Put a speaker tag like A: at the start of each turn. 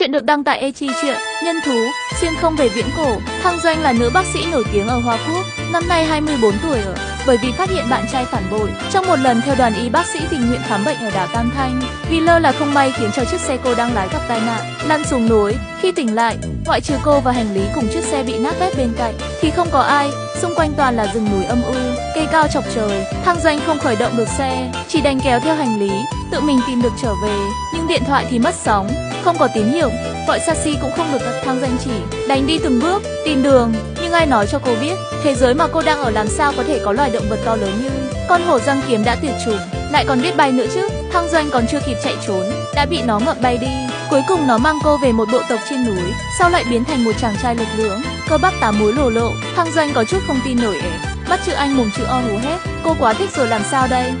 A: Chuyện được đăng tại Echi Truyện, nhân thú, xuyên không về viễn cổ. Thăng Doanh là nữ bác sĩ nổi tiếng ở Hoa Quốc, năm nay 24 tuổi ở. Bởi vì phát hiện bạn trai phản bội, trong một lần theo đoàn y bác sĩ tình nguyện khám bệnh ở đảo Tam Thanh, vì lơ là không may khiến cho chiếc xe cô đang lái gặp tai nạn, lăn xuống núi. Khi tỉnh lại, ngoại trừ cô và hành lý cùng chiếc xe bị nát bét bên cạnh, thì không có ai, xung quanh toàn là rừng núi âm u, cây cao chọc trời. Thăng Doanh không khởi động được xe, chỉ đành kéo theo hành lý, tự mình tìm được trở về, nhưng điện thoại thì mất sóng, không có tín hiệu, gọi taxi cũng không được. Thăng Doanh chỉ đành đi từng bước, tìm đường, nhưng ai nói cho cô biết, thế giới mà cô đang ở làm sao có thể có loài động vật to lớn như con hổ răng kiếm đã tuyệt chủng, lại còn biết bay nữa chứ. Thăng Doanh còn chưa kịp chạy trốn, đã bị nó ngậm bay đi. Cuối cùng nó mang cô về một bộ tộc trên núi, sau lại biến thành một chàng trai lực lưỡng, cơ bắp 8 múi lồ lộ. Thăng Doanh có chút không tin nổi mắt chữ anh mồm chữ O hú hét, cô quá thích rồi làm sao đây.